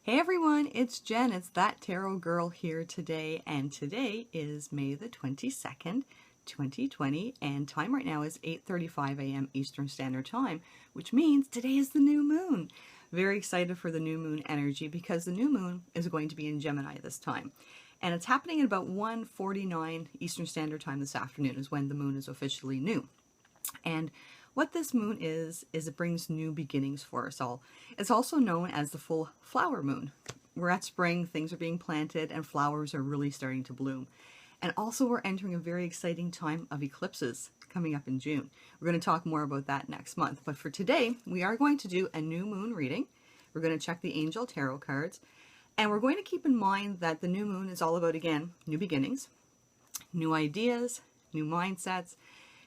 Hey everyone, it's Jen. It's That Tarot Girl here today, and today is May the 22nd, 2020, and time right now is 8:35 a.m. Eastern Standard Time, which means today is the new moon. Very excited for the new moon energy because the new moon is going to be in Gemini this time. And it's happening at about 1:49 Eastern Standard Time this afternoon is when the moon is officially new. And what this moon is it brings new beginnings for us all. It's also known as the full flower moon. We're at spring, things are being planted, and flowers are really starting to bloom. And also we're entering a very exciting time of eclipses coming up in June. We're going to talk more about that next month. But for today, we are going to do a new moon reading. We're going to check the angel tarot cards. And we're going to keep in mind that the new moon is all about, again, new beginnings, new ideas, new mindsets,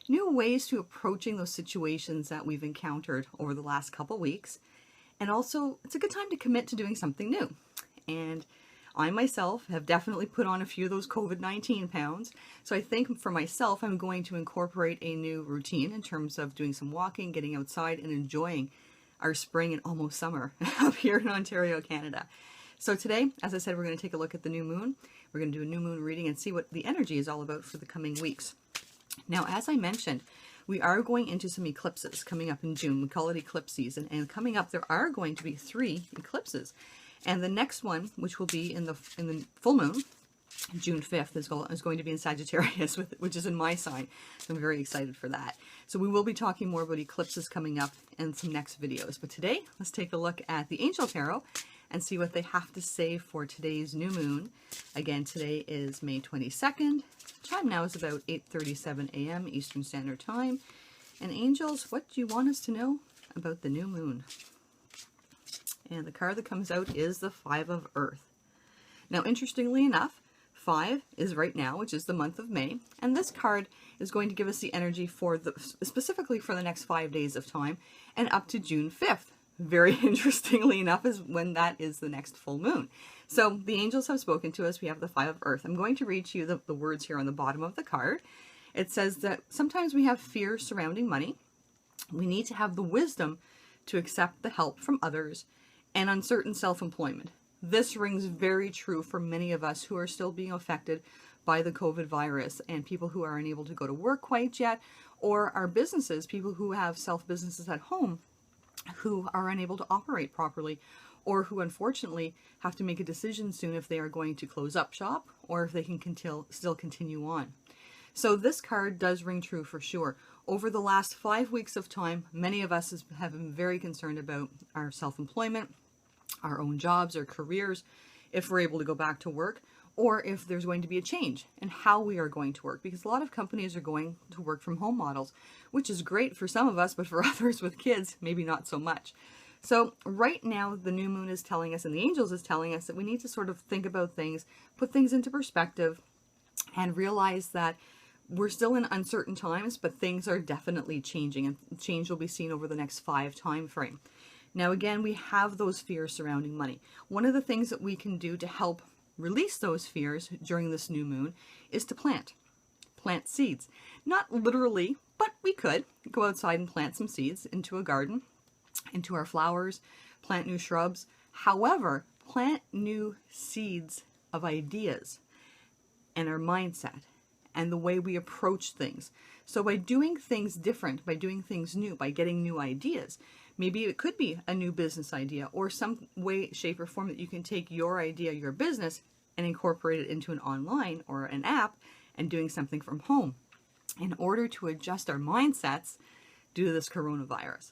new ways to approaching those situations that we've encountered over the last couple weeks. And also, it's a good time to commit to doing something new. And I myself have definitely put on a few of those COVID-19 pounds. So I think for myself, I'm going to incorporate a new routine in terms of doing some walking, getting outside, and enjoying our spring and almost summer up here in Ontario, Canada. So today, as I said, we're going to take a look at the new moon. We're going to do a new moon reading and see what the energy is all about for the coming weeks. Now, as I mentioned, we are going into some eclipses coming up in June. We call it eclipse season. And coming up, there are going to be 3 eclipses. And the next one, which will be in the full moon, June 5th, is going to be in Sagittarius, which is in my sign. So I'm very excited for that. So we will be talking more about eclipses coming up in some next videos. But today, let's take a look at the Angel Tarot and see what they have to say for today's new moon. Again, today is May 22nd. Time now is about 8:37 a.m. Eastern Standard Time. And angels, what do you want us to know about the new moon? And the card that comes out is the 5 of Earth. Now, interestingly enough, 5 is right now, which is the month of May. And this card is going to give us the energy for specifically for the next 5 days of time and up to June 5th. Very interestingly enough is when that is the next full moon. So the angels have spoken to us. We have the 5 of Earth. I'm going to read to you the words here on the bottom of the card. It says that sometimes we have fear surrounding money. We need to have the wisdom to accept the help from others and uncertain self-employment. This rings very true for many of us who are still being affected by the COVID virus and people who are unable to go to work quite yet, or our businesses, people who have self-businesses at home who are unable to operate properly, or who unfortunately have to make a decision soon if they are going to close up shop or if they can still continue on. So this card does ring true for sure. Over the last 5 weeks of time, many of us have been very concerned about our self-employment, our own jobs or careers, if we're able to go back to work, or if there's going to be a change in how we are going to work, because a lot of companies are going to work from home models, which is great for some of us, but for others with kids, maybe not so much. So right now, the new moon is telling us, and the angels is telling us, that we need to sort of think about things, put things into perspective, and realize that we're still in uncertain times, but things are definitely changing, and change will be seen over the next 5 time frame. Now, again, we have those fears surrounding money. One of the things that we can do to help release those fears during this new moon is to plant seeds. Not literally, but we could go outside and plant some seeds into a garden, into our flowers, plant new shrubs. However, plant new seeds of ideas and our mindset and the way we approach things. So by doing things different, by doing things new, by getting new ideas, maybe it could be a new business idea or some way, shape, or form that you can take your idea, your business, and incorporate it into an online or an app and doing something from home in order to adjust our mindsets due to this coronavirus.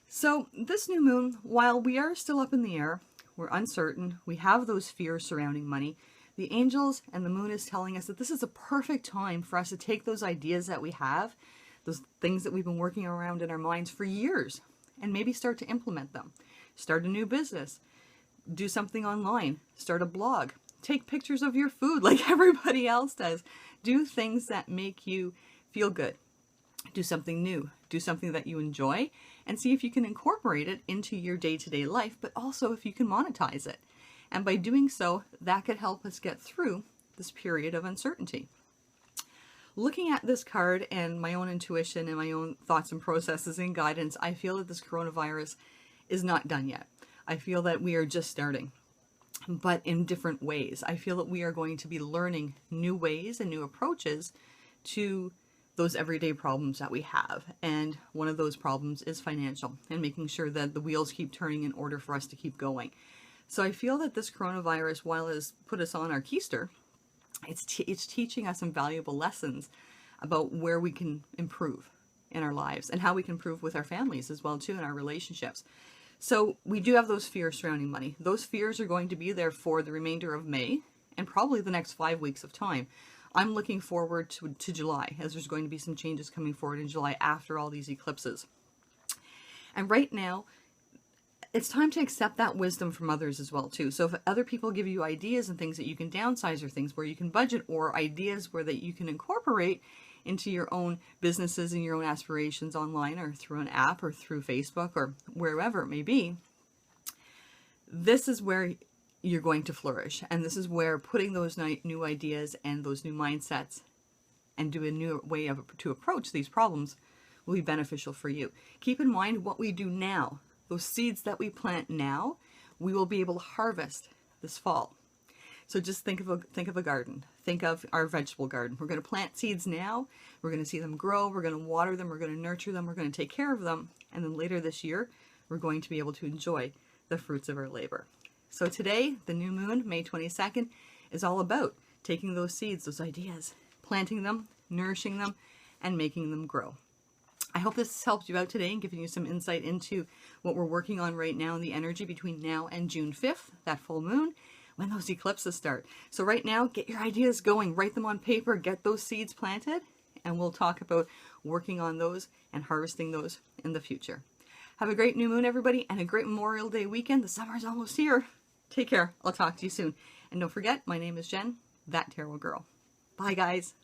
So this new moon, while we are still up in the air, we're uncertain, we have those fears surrounding money, the angels and the moon is telling us that this is a perfect time for us to take those ideas that we have, those things that we've been working around in our minds for years, and maybe start to implement them. Start a new business, do something online, start a blog, take pictures of your food like everybody else does. Do things that make you feel good. Do something new. Do something that you enjoy and see if you can incorporate it into your day-to-day life, but also if you can monetize it. And by doing so, that could help us get through this period of uncertainty. Looking at this card and my own intuition and my own thoughts and processes and guidance, I feel that this coronavirus is not done yet. I feel that we are just starting. but in different ways. I feel that we are going to be learning new ways and new approaches to those everyday problems that we have. And one of those problems is financial, and making sure that the wheels keep turning in order for us to keep going. So I feel that this coronavirus, while it has put us on our keister, it's teaching us some valuable lessons about where we can improve in our lives and how we can improve with our families as well too, in our relationships. So we do have those fears surrounding money. Those fears are going to be there for the remainder of May and probably the next 5 weeks of time. I'm looking forward to July, as there's going to be some changes coming forward in July after all these eclipses. And right now, it's time to accept that wisdom from others as well too. So if other people give you ideas and things that you can downsize, or things where you can budget, or ideas where that you can incorporate into your own businesses and your own aspirations online, or through an app, or through Facebook, or wherever it may be, this is where you're going to flourish. And this is where putting those new ideas and those new mindsets and do a new way to approach these problems will be beneficial for you. Keep in mind what we do now. Those seeds that we plant now, we will be able to harvest this fall. So just think of a garden. Think of our vegetable garden. We're going to plant seeds now. We're going to see them grow. We're going to water them. We're going to nurture them. We're going to take care of them. And then later this year, we're going to be able to enjoy the fruits of our labor. So today, the new moon, May 22nd, is all about taking those seeds, those ideas, planting them, nourishing them, and making them grow. I hope this has helped you out today and given you some insight into what we're working on right now in the energy between now and June 5th, that full moon, when those eclipses start. So right now, get your ideas going, write them on paper, get those seeds planted, and we'll talk about working on those and harvesting those in the future. Have a great new moon, everybody, and a great Memorial Day weekend. The summer's almost here. Take care. I'll talk to you soon. And don't forget, my name is Jen, That Tarot Girl. Bye, guys.